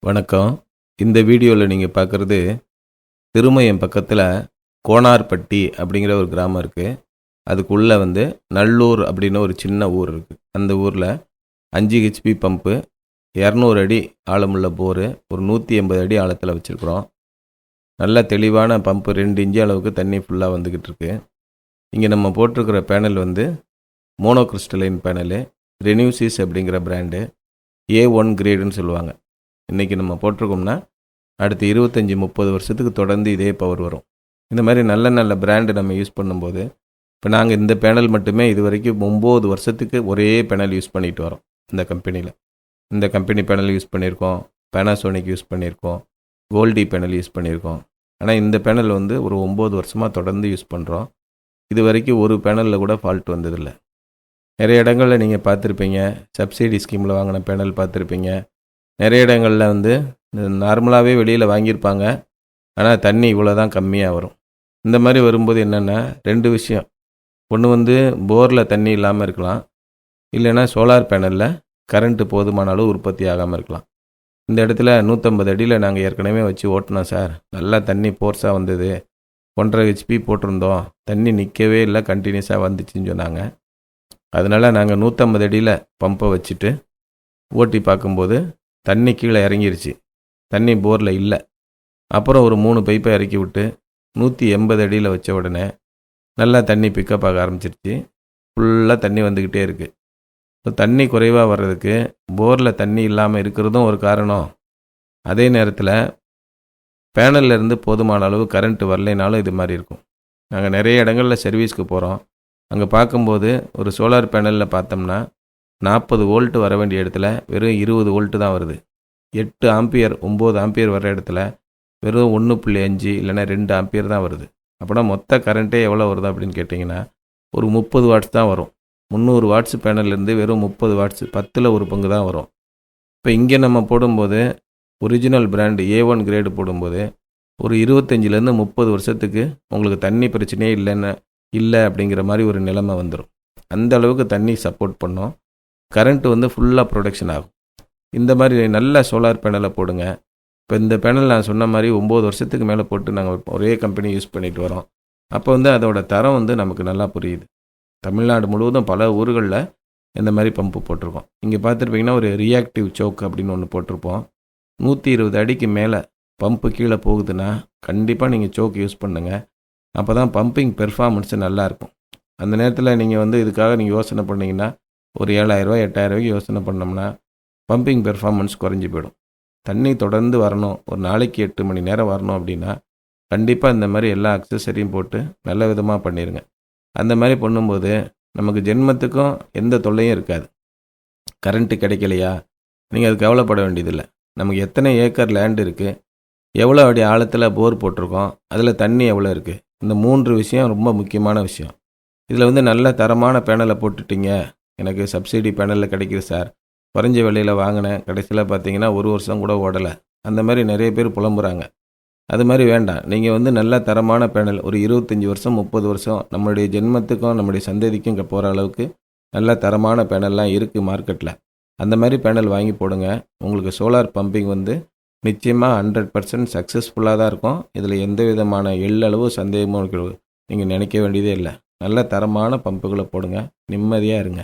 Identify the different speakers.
Speaker 1: வணக்கம். இந்த வீடியோவில் நீங்கள் பார்க்குறது திருமயம் பக்கத்தில் கோனார்பட்டி அப்படிங்கிற ஒரு கிராமம் இருக்குது. அதுக்குள்ளே நல்லூர் அப்படின்னு ஒரு சின்ன ஊர் இருக்குது. அந்த ஊரில் 5 ஹெச்பி பம்பு, 200 அடி ஆழமுள்ள போரு, ஒரு 180 அடி ஆழத்தில் வச்சுருக்குறோம். நல்ல தெளிவான பம்பு, 2 இன்ச்சு அளவுக்கு தண்ணி ஃபுல்லாக வந்துக்கிட்டு இருக்கு. இங்கே நம்ம போட்டிருக்கிற பேனல் மோனோ கிறிஸ்டலைன் பேனலு, ரெனியூசிஸ் அப்படிங்கிற பிராண்டு, A1 கிரேடுன்னு சொல்லுவாங்க. இன்றைக்கி நம்ம போட்டிருக்கோம்னா அடுத்து 25-30 வருஷத்துக்கு தொடர்ந்து இதே பவர் வரும். இந்த மாதிரி நல்ல நல்ல பிராண்டு நம்ம யூஸ் பண்ணும்போது, இப்போ நாங்கள் இந்த பேனல் மட்டுமே இது வரைக்கும் 9 வருஷத்துக்கு ஒரே பேனல் யூஸ் பண்ணிட்டு வரோம். இந்த கம்பெனி பேனல் யூஸ் பண்ணியிருக்கோம், பேனாசோனிக் யூஸ் பண்ணியிருக்கோம், கோல்டி பேனல் யூஸ் பண்ணியிருக்கோம். ஆனால் இந்த பேனல் ஒரு 9 வருஷமாக தொடர்ந்து யூஸ் பண்ணுறோம். இது வரைக்கும் ஒரு பேனலில் கூட ஃபால்ட் வந்ததில்லை. நிறைய இடங்களில் நீங்கள் பார்த்துருப்பீங்க, சப்சிடி ஸ்கீமில் வாங்கின பேனல் பார்த்துருப்பீங்க. நிறைய இடங்களில் நார்மலாகவே வெளியில் வாங்கியிருப்பாங்க, ஆனால் தண்ணி இவ்வளோ தான் கம்மியாக வரும். இந்த மாதிரி வரும்போது என்னென்னா 2 விஷயம். ஒன்று போரில் தண்ணி இல்லாமல் இருக்கலாம், இல்லைன்னா சோலார் பேனலில் கரண்ட்டு போதுமான அளவு உற்பத்தி ஆகாமல் இருக்கலாம். இந்த இடத்துல 150 அடியில் நாங்கள் ஏற்கனவே வச்சு ஓட்டினோம் சார், நல்லா தண்ணி ஃபோர்ஸாக வந்தது, 1.5 ஹெச்பி போட்டிருந்தோம், தண்ணி நிற்கவே இல்லை, கண்டினியூஸாக வந்துச்சுன்னு சொன்னாங்க. அதனால் நாங்கள் 150 அடியில் பம்பை வச்சுட்டு ஓட்டி பார்க்கும்போது தண்ணி கீழே இறங்கிருச்சு, தண்ணி போரில் இல்லை. அப்புறம் ஒரு 3 பைப்பை இறக்கி விட்டு 180 அடியில் வச்ச உடனே நல்லா தண்ணி பிக்கப் ஆக ஆரம்பிச்சிருச்சு. ஃபுல்லாக தண்ணி வந்துக்கிட்டே இருக்குது. இப்போ தண்ணி குறைவாக வர்றதுக்கு போரில் தண்ணி இல்லாமல் இருக்கிறதும் ஒரு காரணம். அதே நேரத்தில் பேனல்லேருந்து போதுமான அளவு கரண்ட்டு வரலைனாலும் இது மாதிரி இருக்கும். நாங்கள் நிறைய இடங்களில் சர்வீஸ்க்கு போகிறோம். அங்கே பார்க்கும்போது ஒரு சோலார் பேனலில் பார்த்தோம்னா 40 வோல்ட்டு வர வேண்டிய இடத்துல வெறும் 20 வோல்ட்டு தான் வருது. 8 ஆம்பியர் 9 ஆம்பியர் வர இடத்துல வெறும் 1.5 இல்லைனா 2 ஆம்பியர் தான் வருது. அப்படின்னா மொத்த கரண்ட்டே எவ்வளோ வருது அப்படின்னு கேட்டிங்கன்னா ஒரு 30 வாட்ஸ் தான் வரும். 300 வாட்ஸ் பேனல்லேருந்து வெறும் 30 வாட்ஸ், 10ல் ஒரு பங்கு தான் வரும். இப்போ இங்கே நம்ம போடும்போது ஒரிஜினல் பிராண்டு A1 கிரேடு போடும்போது ஒரு 25லேருந்து 30 வருஷத்துக்கு உங்களுக்கு தண்ணி பிரச்சனையே இல்லை அப்படிங்கிற மாதிரி ஒரு நிலைமை வந்துடும். அந்த அளவுக்கு தண்ணி சப்போர்ட் பண்ணோம். கரண்ட்டு ஃபுல்லாக ப்ரொடக்ஷன் ஆகும். இந்த மாதிரி நல்ல சோலார் பேனலை போடுங்க. இப்போ இந்த பேனல் நான் சொன்ன மாதிரி 9 வருஷத்துக்கு மேலே போட்டு நாங்கள் ஒரே கம்பெனி யூஸ் பண்ணிட்டு வரோம். அப்போ அதோட தரம் நமக்கு நல்லா புரியுது. தமிழ்நாடு முழுவதும் பல ஊர்களில் இந்த மாதிரி பம்பு போட்டிருக்கோம். இங்கே பார்த்துருப்பீங்கன்னா ஒரு ரியாக்டிவ் சோக் அப்படின்னு ஒன்று போட்டிருப்போம். 120 அடிக்கு மேலே பம்பு கீழே போகுதுன்னா கண்டிப்பாக நீங்கள் சோக் யூஸ் பண்ணுங்கள். அப்போ தான் பம்பிங் பெர்ஃபார்மன்ஸு நல்லாயிருக்கும். அந்த நேரத்தில் நீங்கள் இதுக்காக நீங்கள் யோசனை பண்ணிங்கன்னா ஒரு 7,000 8,000 யோசனை பண்ணோம்னா பம்பிங் பெர்ஃபார்மன்ஸ் குறைஞ்சி போயிடும். தண்ணி தொடர்ந்து வரணும், ஒரு நாளைக்கு 8 மணி நேரம் வரணும் அப்படின்னா கண்டிப்பாக இந்த மாதிரி எல்லா அக்சஸரியும் போட்டு நல்ல விதமாக பண்ணிடுங்க. அந்த மாதிரி பண்ணும்போது நமக்கு ஜென்மத்துக்கும் எந்த தொல்லையும் இருக்காது. கரண்ட்டு கிடைக்கலையா, நீங்கள் அது கவலைப்பட வேண்டியதில்லை. நமக்கு எத்தனை ஏக்கர் லேண்ட் இருக்குது, எவ்வளோ அடி ஆழத்தில் போர் போட்டிருக்கோம், அதில் தண்ணி எவ்வளோ இருக்குது, இந்த 3 விஷயம் ரொம்ப முக்கியமான விஷயம். இதில் நல்ல தரமான பேனலை போட்டுட்டிங்க, எனக்கு சப்சிடி பேனலில் கிடைக்கிது சார், குறைஞ்ச விலையில் வாங்கினேன், கடைசியில் பார்த்தீங்கன்னா 1 வருஷம் கூட ஓடலை, அந்த மாதிரி நிறைய பேர் புலம்புறாங்க. அது மாதிரி வேண்டாம். நீங்கள் நல்ல தரமான பேனல் ஒரு 25 வருஷம் 30 வருஷம் நம்மளுடைய ஜென்மத்துக்கும் நம்முடைய சந்ததிக்கும் இங்கே போகிற அளவுக்கு நல்ல தரமான பேனல்லாம் இருக்குது மார்க்கெட்டில். அந்த மாதிரி பேனல் வாங்கி போடுங்க. உங்களுக்கு சோலார் பம்பிங் நிச்சயமாக 100% சக்ஸஸ்ஃபுல்லாக தான் இருக்கும். இதில் எந்த விதமான எள்ளளவு சந்தேகமும் நீங்கள் நினைக்க வேண்டியதே இல்லை. நல்ல தரமான பம்புகளை போடுங்க, நிம்மதியாக இருங்க.